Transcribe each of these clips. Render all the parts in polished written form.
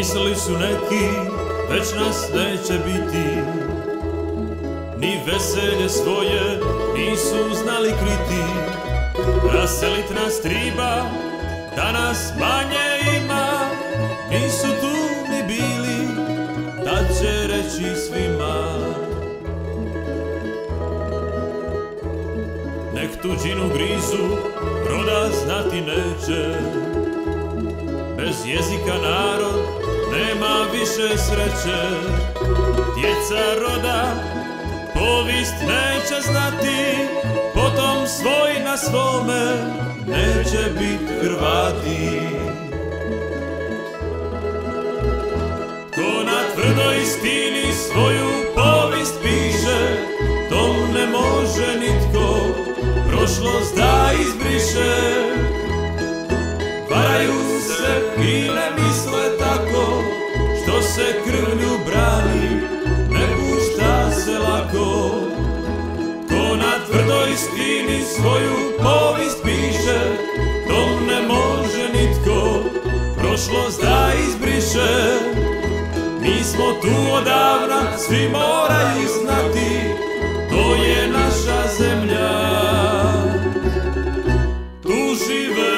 Mislili su neki, već nas neće biti, ni veselje svoje nisu znali kriti. Raselit nas triba, da nas manje ima, nisu tu ni bili, da će reći svima. Nek tuđinu grizu, roda znati neće, bez jezika narod nema više sreće. Djeca roda povijest neće znati, potom svoj na svome neće bit Hrvati. Ko na tvrdoj istini svoju povijest piše, tom ne može nitko prošlost da izbriše. Varaju se i ne misle tako, što se krvlju brani, ne pušta se lako. Ko na tvrdoj istini svoju povijest piše, tom ne može nitko prošlost da izbriše. Mi smo tu odavna, svi moraju znati, to je naša zemlja. Tu žive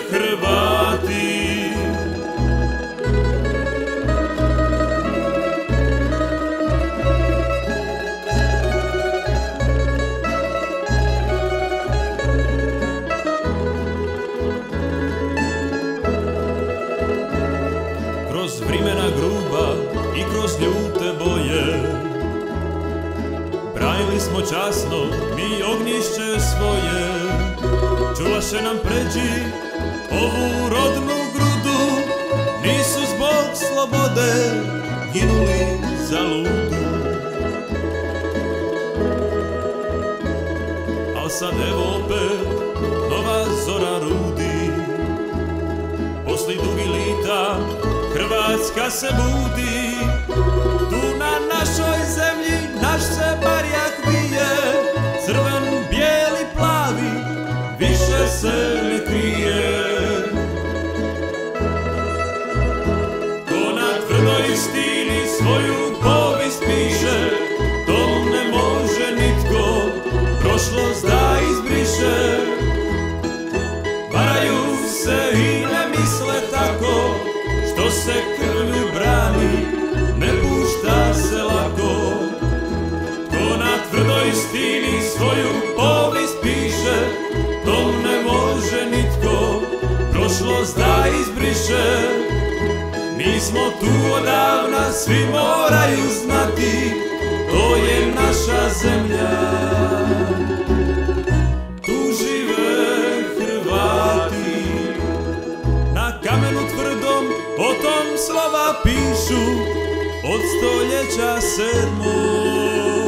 Hrvati. Kroz vrimena gruba i kroz ljute boje branili smo časno mi ognjišće svoje. Čuvaše nam pređi ovu rodnu grudu, nisu zbog slobode ginuli za ludu. Al sad evo opet nova zora rudi, posli dugi lita Hrvatska se budi. Tu na našoj zemlji naš se barjak vije, crven, bijeli, plavi, više se ne krije. Ko na tvrdoj istini svoju povijest piše, tom ne može nitko prošlost da izbriše. Varaju se i ne misle tako, što se krvlju brani, ne pušta se lako. Ko na tvrdoj istini svoju povijest piše, tom ne može nitko prošlost da izbriše. Mi smo tu odavna, svi moraju znati, to je naša zemlja. Tu žive Hrvati, na kamenu tvrdom o tom slova pišu, od stoljeća 7.